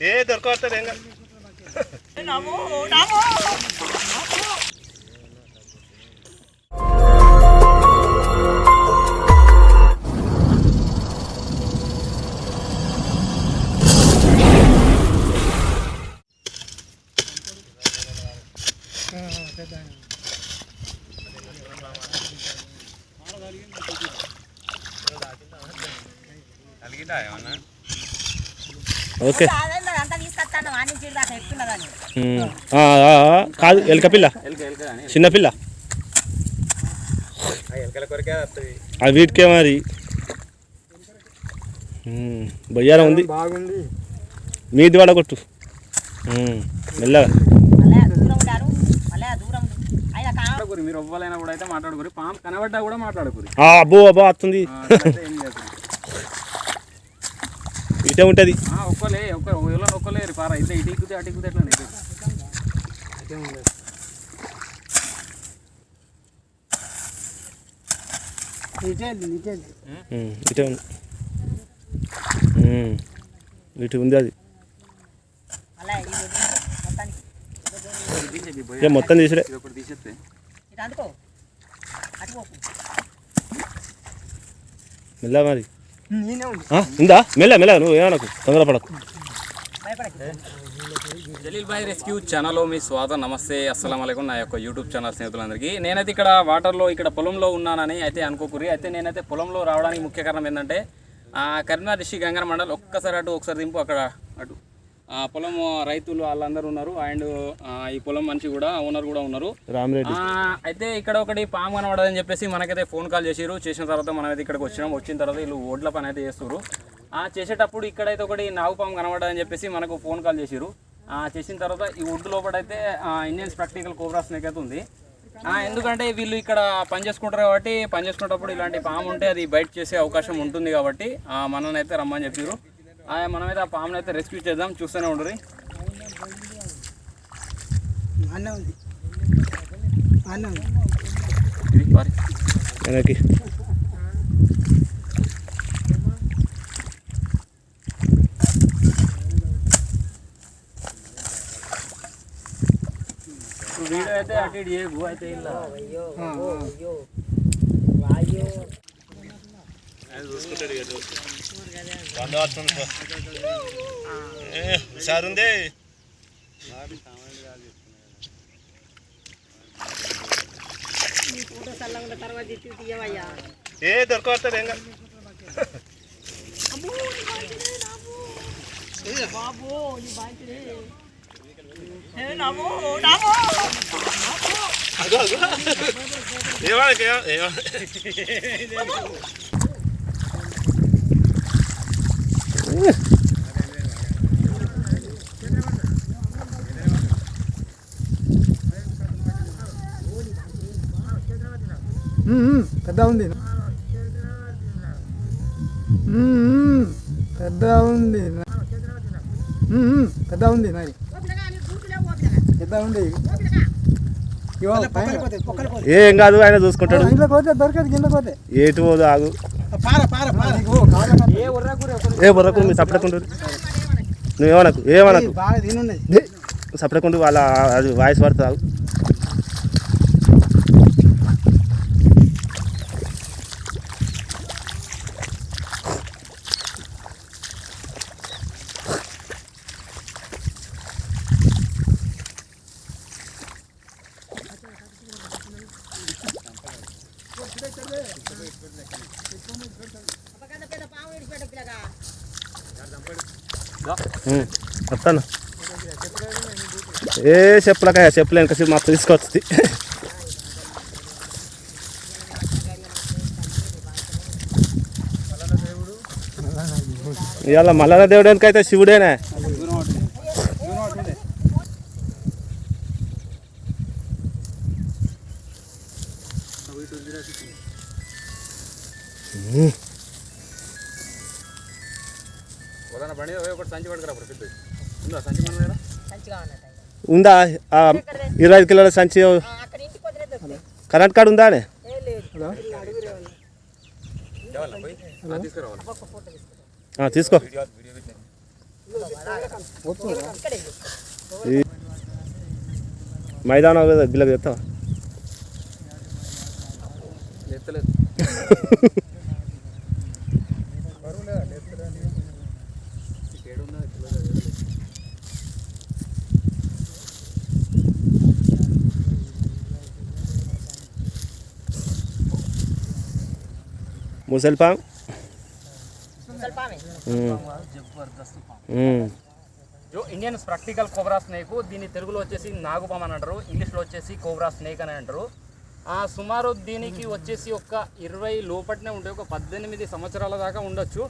ఏ దొరకవస్తుంది ఏం ఓకే కాదు ఎలక పిల్ల చిన్నపిల్ల అది వీటికే మరి బొయ్యారం ఉంది మీది వాడ కొట్టు మెల్లగా మీరు ఎవ్వరైనా కూడా అయితే మాట్లాడుకోరు పాము కనబడ్డా కూడా మాట్లాడుకోరు అబ్బో అబ్బో వస్తుంది ఇటే ఉంటుంది ఒక్కలే ఒక్కలేరు పారా ఇట్లా ఇటు ఎక్కుతే అటు ఎక్కుతే ఎట్లా ఇటే ఉంది ఇటు ఉంది అది మొత్తం తీసుడే తీసేస్తే మెల్ల మరి ఉందా మెల్ల మెల్ల నువ్వు ఏమనకు తొందరపడకు. జలీల్ భాయ్ రెస్క్యూ ఛానల్లో మీ స్వాగతం. నమస్తే, అస్సలం అయికం నా యొక్క యూట్యూబ్ ఛానల్ స్నేహితులందరికీ. నేనైతే ఇక్కడ వాటర్లో ఇక్కడ పొలంలో ఉన్నానని అయితే అనుకోకూరి. అయితే నేనైతే పొలంలో రావడానికి ముఖ్య కారణం ఏంటంటే కరీంనగర్ డిస్ట్రిక్ట్ గంగర మండల్ ఒక్కసారి అటు ఒకసారి దింపు అక్కడ అటు పొలం రైతులు వాళ్ళందరూ ఉన్నారు. అండ్ ఈ పొలం మనిషి కూడా ఓనర్ కూడా ఉన్నారు రామిరెడ్డి. అయితే ఇక్కడ ఒకటి పాము కనబడదని చెప్పేసి మనకైతే ఫోన్ కాల్ చేసిరు. చేసిన తర్వాత మనమైతే ఇక్కడికి వచ్చినాం. వచ్చిన తర్వాత వీళ్ళు ఓడ్ల పని అయితే చేస్తారు. చేసేటప్పుడు ఇక్కడైతే ఒకటి నాగు పాము కనబడదని చెప్పేసి మనకు ఫోన్ కాల్ చేసిరు. చేసిన తర్వాత ఈ ఒడ్డు లోపలైతే ఇండియన్ స్పెక్టికల్ కోబ్రా స్నేక్ అయితే ఉంది. ఎందుకంటే వీళ్ళు ఇక్కడ పని చేసుకుంటారు కాబట్టి పని చేసుకునేటప్పుడు ఇలాంటి పాము ఉంటే అది బయట చేసే అవకాశం ఉంటుంది కాబట్టి మననైతే రమ్మని చెప్పారు. మనమైతే ఆ పామును అయితే రెస్క్యూ చేద్దాం. చూస్తూనే ఉండరు. వీడియో అయితే అటు ఇటు చేయకు అయితే ఇలా సార్ ఉంది ఏ దొరకవస్తుంది ఏం పెద్ద ఉంది పెద్ద ఉంది పెద్ద ఉంది మరి పెద్ద ఉంది ఏం కాదు ఆయన చూసుకుంటాడు. ఇంట్లో పోతే దొరకదు కింద పోతే ఏటు పోదు ఆగు ఏ బొర్రకు మీరు సపడకుంటారు. నువ్వేమనకు ఏమనకు సపడకుండా వాళ్ళ అది వాయిస్ పడుతుంది ఆగు. వస్తాను ఏ చెప్పులకాయ చెప్పులు వెనక మాకు తీసుకొచ్చి ఇవాళ మల్లన్న దేవుడు వెనకైతే శివుడేనా. ఉందా 25 కిలోల సంచి కరెంట్ కార్డు ఉందా? తీసుకో. మైదానం గిల్లకి తెస్తావా? ముసలిపాం జో ఇండియన్ ప్రాక్టికల్ కోబ్రా స్నేక్, దీన్ని తెలుగులో వచ్చేసి నాగుపాము అని అంటారు, ఇంగ్లీష్లో వచ్చేసి కోబ్రా స్నేక్ అని అంటారు. సుమారు దీనికి వచ్చేసి ఒక 20 లోపటినే ఉంటాయి, ఒక 18 సంవత్సరాల దాకా ఉండొచ్చు.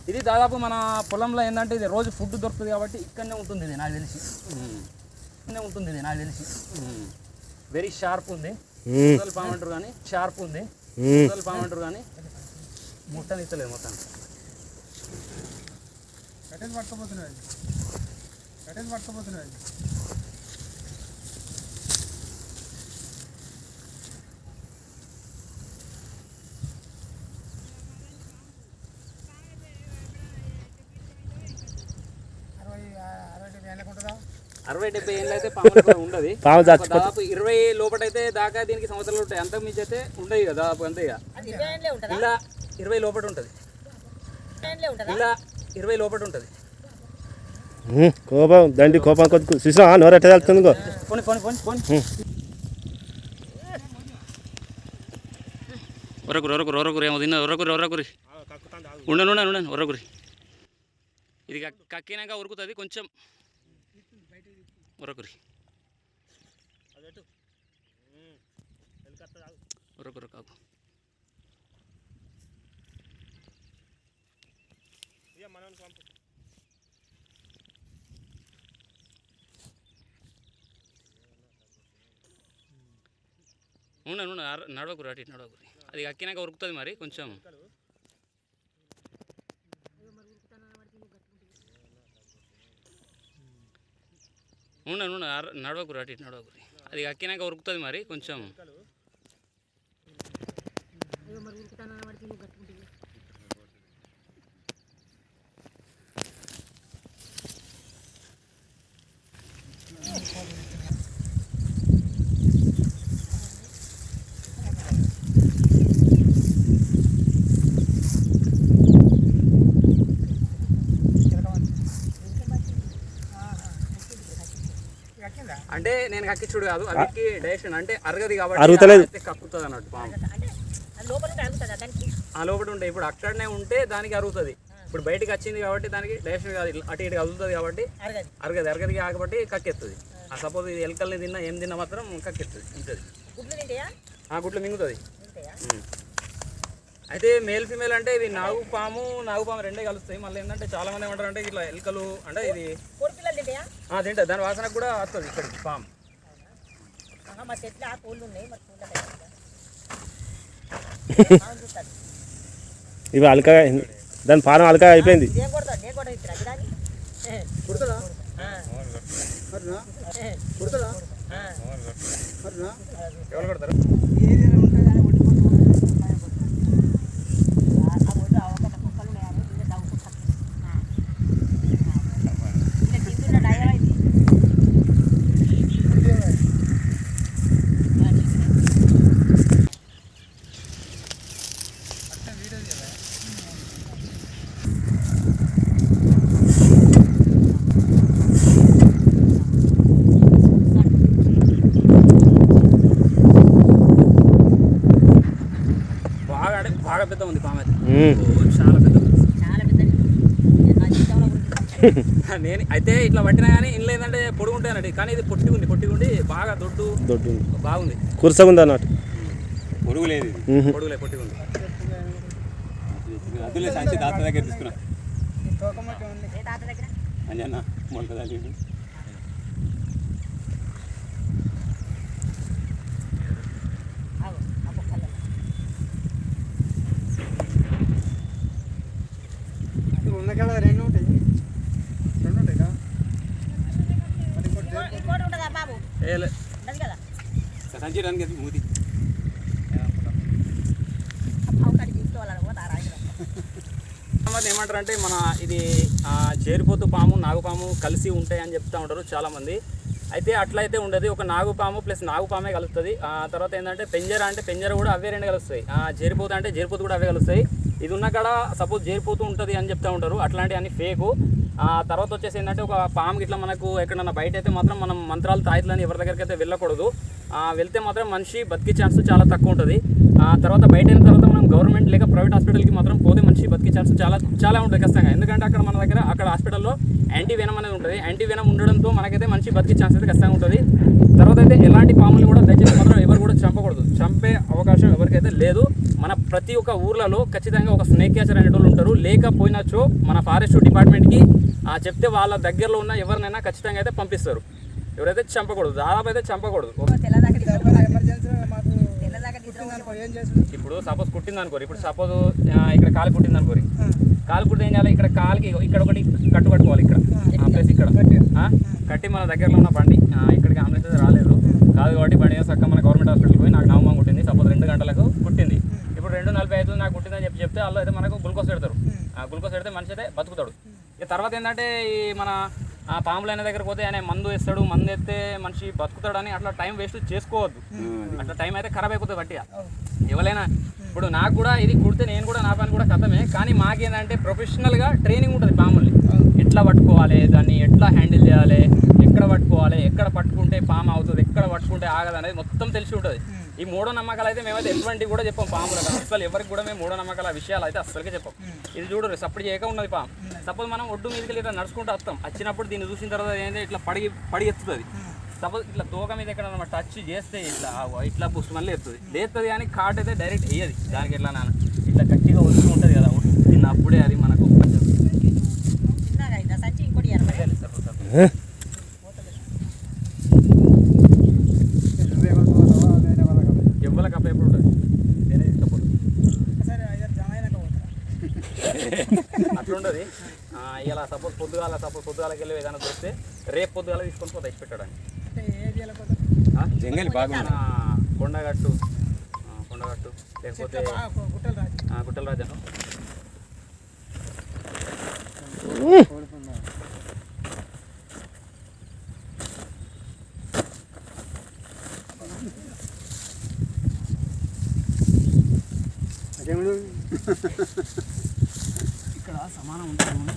ఇది దాదాపు మన పొలంలో ఏంటంటే ఇది రోజు ఫుడ్ దొరుకుతుంది కాబట్టి ఇక్కడనే ఉంటుంది. ఇది నాకు తెలిసి వెరీ షార్ప్ ఉంది. ముసలి పాము అంటారు కానీ షార్ప్ ఉంది. ముసలి పాము అంటారు కానీ ముట్టని ఇస్తలేదు మొత్తం. పట్టుకుపోతున్నాయి. అరవై 70 ఏళ్ళు అయితే పాములు కూడా ఉండదు. దాదాపు 20 లోపటైతే దాకా దీనికి సంవత్సరాలు ఉంటాయి. అంతకు మించి అయితే ఉండదు కదా దాదాపు. అంతే ఇక ఇలా 20 లోపట ఉంటుంది. కోపం దండి కోపం కొద్ది చూసినా నోరు ఎట్ట వెళ్తుంది. ఒరకురి ఏమో తిన్న ఒరకురి ఉండండి ఒరకురి. ఇది కక్కినాక ఉరుకుతుంది కొంచెం. ఒరకురి కాకు. నడవకురి అటు నడవకురి. అది అక్కినాక ఉరుకుతుంది మరి కొంచెం. నడవకురి అటు నడవకురి. అది అక్కినాక ఉరుకుతుంది మరి కొంచెం. అంటే నేను కక్కిచ్చుడు కాదు, అది డైరెక్షన్ అంటే అరగది కాబట్టి కక్కుతుంది అన్నట్టు పాము. ఆ లోపల ఉంటాయి. ఇప్పుడు అక్కడనే ఉంటే దానికి అరుగుతుంది. ఇప్పుడు బయటకు వచ్చింది కాబట్టి దానికి డైరెక్షన్ కాదు, అటు ఇటు కదులుతుంది కాబట్టి అరగది కాబట్టి కక్కెత్తుంది. ఆ సపోజ్ ఇది ఎలకల్ని తిన్నా ఏం తిన్నా మాత్రం కక్కెత్తుంది ఉంటుంది. గుడ్లు మింగుతుంది. అయితే మేల్ ఫీమేల్ అంటే ఇది నాగుపాము రెండే కలుస్తాయి. మళ్ళీ ఏంటంటే చాలా మంది ఏమంటారు అంటే ఇట్లా ఎలుకలు అంటే ఇది తింటుంది, దాని వాసనకు కూడా వస్తుంది ఇక్కడికి పాము. ఇవి అలకగా దాని పానం అలకగా అయిపోయింది. ఎవరు కొడతారు? బాగా పెద్ద ఉంది పాము అయితే, చాలా పెద్ద. నేను అయితే ఇట్లా పట్టినా కానీ ఇంట్లో ఏంటంటే పొడుగు ఉంటాయి అన్నట్టు, కానీ ఇది పొట్టిగుండి బాగా దొడ్డు బాగుంది. కురుసగా ఉంది అన్నట్టు. పొడుగులే పొట్టిగుంది. తాత దగ్గర తీసుకున్నా అంజన్న మొలకదాలి. ఉన్నకాడ రెండు ఉంటాయి సంచి మూతి మంది ఏమంటారు అంటే మన ఇది చేరిపోతు పాము నాగుపాము కలిసి ఉంటాయి అని చెప్తూ ఉంటారు చాలామంది. అయితే అట్లయితే ఉండదు, ఒక నాగుపాము ప్లస్ నాగుపామే కలుస్తుంది. తర్వాత ఏంటంటే పెంజర అంటే పెంజర కూడా అవే రెండు కలుస్తాయి, చేరిపోతు అంటే చేరిపోతు కూడా అవే కలుస్తాయి. ఇది ఉన్న కాడ సపోజ్ చేరిపోతూ ఉంటుంది అని చెప్తూ ఉంటారు, అట్లాంటివి అన్ని ఫేకు. తర్వాత వచ్చేసి ఏంటంటే ఒక పాముకి ఇట్లా మనకు ఎక్కడన్నా బయట అయితే మాత్రం మనం మంత్రాలు తాయితులని ఎవరి దగ్గరికి అయితే వెళ్ళకూడదు. వెళ్తే మాత్రం మనిషి బతికే ఛాన్స్ చాలా తక్కువ ఉంటుంది. తర్వాత బయట అయిన తర్వాత మనం గవర్నమెంట్ లేక ప్రైవేట్ హాస్పిటల్కి మాత్రం పోతే మనిషి బతికే ఛాన్స్ చాలా ఉంటుంది ఖచ్చితంగా. ఎందుకంటే అక్కడ మన దగ్గర అక్కడ హాస్పిటల్లో యాంటీవెనం అనేది ఉంటుంది. యాంటీవెనం ఉండడంతో మనకైతే మనిషి బతికే ఛాన్స్ అయితే ఖచ్చితంగా ఉంటుంది. తర్వాత అయితే ఎలాంటి పాములు కూడా దయచేసి మాత్రం ఎవరు కూడా చంపకూడదు, చంపే అవకాశం ఎవరికైతే లేదు. మన ప్రతి ఒక్క ఊర్లలో ఖచ్చితంగా ఒక స్నేక్ క్యాచర్ అనే వాళ్ళు ఉంటారు. లేకపోయినచో మన ఫారెస్ట్ డిపార్ట్మెంట్కి చెప్తే వాళ్ళ దగ్గరలో ఉన్న ఎవరినైనా ఖచ్చితంగా అయితే పంపిస్తారు. ఎవరైతే చంపకూడదు, దాదాపు అయితే చంపకూడదు. ఇప్పుడు సపోజ్ కుట్టింది అనుకోరు, ఇప్పుడు సపోజ్ ఇక్కడ కాలు కుట్టింది అనుకోరి, కాలు కుట్టి ఏం చేయాలి, ఇక్కడ కాలుకి ఇక్కడ ఒకటి కట్టుకోవాలి, ఇక్కడ ప్లస్ ఇక్కడ కట్టి మన దగ్గరలో ఉన్న బండి ఇక్కడికి అంబులెన్స్ అయితే రాలేదు కాదు కాబట్టి బండి చక్కగా మన గవర్నమెంట్ హాస్పిటల్కి పోయి నాకు నవమం కుట్టింది, సపోజ్ 2 గంటలకు కుట్టింది, ఇప్పుడు 2:45 నాకు కుట్టిందని చెప్తే వాళ్ళు అయితే మనకు గ్లూకోజ్ పెడతారు. గ్లూకోజ్ పెడితే మనిషి అయితే బతుకుతాడు. ఇక తర్వాత ఏంటంటే ఈ మన పాములు అయిన దగ్గర పోతే ఆయన మందు వేస్తాడు, మందు వేస్తే మనిషి బతుకుతాడని అట్లా టైం వేస్ట్ చేసుకోవద్దు. అట్లా టైం అయితే ఖరాబ్ అయిపోతుంది బట్టి ఎవరైనా. ఇప్పుడు నాకు కూడా ఇది కుడితే నేను కూడా నా పని కూడా కథమే, కానీ మాకేంటంటే ప్రొఫెషనల్గా ట్రైనింగ్ ఉంటుంది. పాముల్ని ఎట్లా పట్టుకోవాలి, దాన్ని ఎట్లా హ్యాండిల్ చేయాలి, ఎక్కడ పట్టుకోవాలి, ఎక్కడ పట్టుకుంటే పాము అవుతుంది, ఎక్కడ పట్టుకుంటే ఆగదు అనేది మొత్తం తెలిసి ఉంటుంది. ఈ మూఢనమ్మకాలు అయితే మేమైతే ఎటువంటివి కూడా చెప్పాం పాములకు, అసలు ఎవరికి కూడా మేము మూఢనమ్మకాల విషయాలు అయితే అసలుకే చెప్పాం. ఇది చూడరు సప్పుడు చేయక ఉన్నది పాము. సపోజ్ మనం ఒడ్డు మీదకి ఇట్లా నడుచుకుంటూ వస్తాం, వచ్చినప్పుడు దీన్ని చూసిన తర్వాత ఏంటంటే ఇట్లా పడి ఎత్తుతుంది. సపోజ్ ఇట్లా తోక మీద ఎక్కడ టచ్ చేస్తే ఇట్లా బుస్ మళ్ళీ ఎత్తుంది, లేస్తుంది కానీ కాట్ అయితే డైరెక్ట్ వేయదు. దానికి ఎట్లా నాన్న ఇట్లా గట్టిగా వస్తూ ఉంటుంది కదా, తిన్నప్పుడే అది మనకు ఎవ్వల కప్ప ఎప్పుడు ఉంటుంది నేనే తీసుకపోతుంది అట్లా ఉండదు. ఇలా సపోజ్ పొద్దుగాలకి వెళ్ళి ఏదైనా దొరికితే రేపు పొద్దుగాల తీసుకొని పోతా ఇచ్చి పెట్టడానికి. జంగలి బాగుంది, కొండగట్టు లేకపోతే గుట్టల రాజు ఇక్కడ సమానం ఉంటుంది.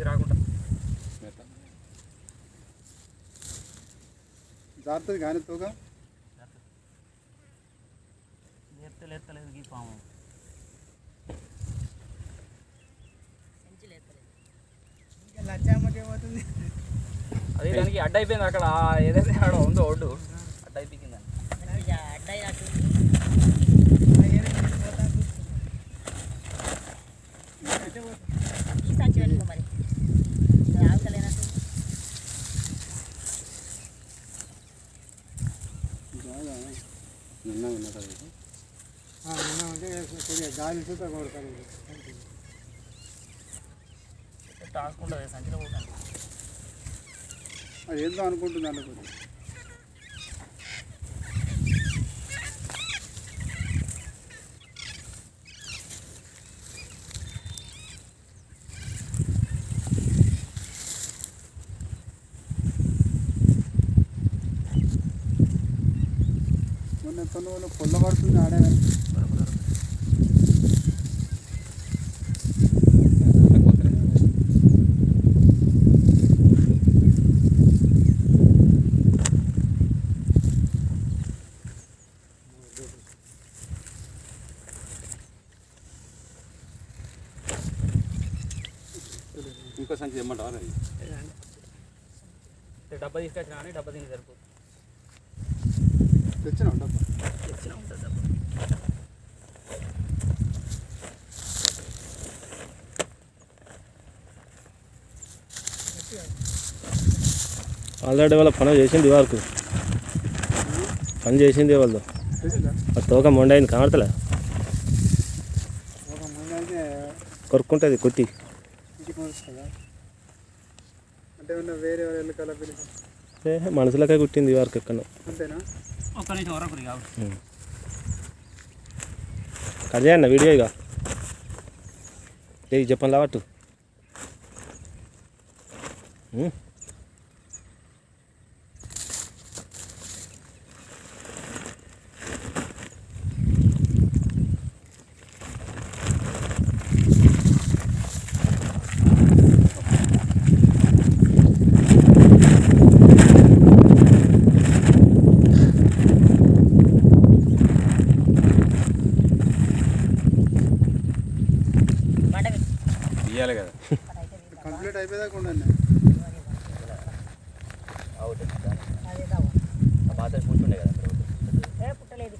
రాకుండా జాగ్రత్తగా కానీ తోగా లేస్తలేదు ఈ పాము. అదే దానికి అడ్డ అయిపోయింది అక్కడ ఏదైతే ఆడ ఉందో ఒడ్డు అడ్డ అయిపోయింది. గాలి చూస్తా కొడతాను టాసుకుంటుంది సంచిలో పోతాను. అది ఏందో అనుకుంటున్నాను కొద్దిగా మొన్న ఎక్కడ వాళ్ళు పొల్ల పడుతుంది ఆడే ఇంకో సంచి ఇమ్మంటారా? డబ్బా తీసుకొచ్చినా కానీ డబ్బా తిని సరిపోతుంది. తెచ్చినా డబ్బా తెచ్చినా ఉంటుంది డబ్బా. ఆల్రెడీ వాళ్ళ పని చేసింది వరకు పని చేసింది వాళ్ళు ఆ తోక మొండైంది కనబడతలే ఒక ముందు అయితే కొరుక్కుంటుంది కొత్తి ఇంటికి వస్తుందా అంటే ఉన్న వేరే వాళ్ళు కల పిలిచి మనసులకే కుట్టింది వరకు ఎక్కడ అంతేనా ఒక్క నిమిషం వరకు కావు కట్ చేయన్న వీడియో ఇక ఏ చెప్పను లావట్టు ఇవ్వాలి కదా కంప్లీట్ అయిపోయేదాకా ఉండండి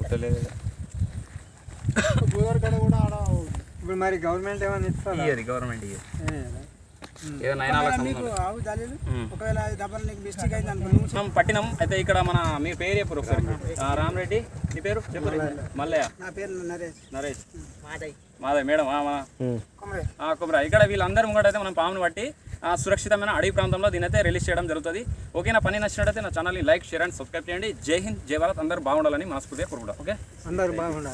పుట్టలేదు గోదావరి కాడ కూడా ఆడ ఇప్పుడు మరి గవర్నమెంట్ ఏమైనా ఇస్తుందా ఇయ్యది గవర్నమెంట్ ఇయ్యది ఏదో నయనాలకు సంబంధం ఆవు దాలీలు ఒకవేళ దెబ్బలు నీకు మిస్టేక్ అయింది అనుకో మనం పట్టినాం అయితే ఇక్కడ మన మీ పేరు చెప్పరు ఒకసారి రామరెడ్డి నీ పేరు చెప్పరు మల్లయ్య నా పేరు నరేష్ నరేష్ మాదయ్ మాదే మేడం కుమరా ఇక్కడ వీళ్ళందరి ముంగట అయితే మనం పామును బట్టి సురక్షితమైన అడవి ప్రాంతంలో దీని అయితే రిలీజ్ చేయడం జరుగుతుంది ఓకే నా పని నచ్చినట్టయితే నా ఛానల్ని లైక్ షేర్ అండ్ సబ్స్క్రైబ్ చేయండి జై హింద్ జై భారత్ అందరూ బాగుండాలని మనస్ఫూర్తిగా కోరుకుంటా ఓకే అందరు బాగుండాలి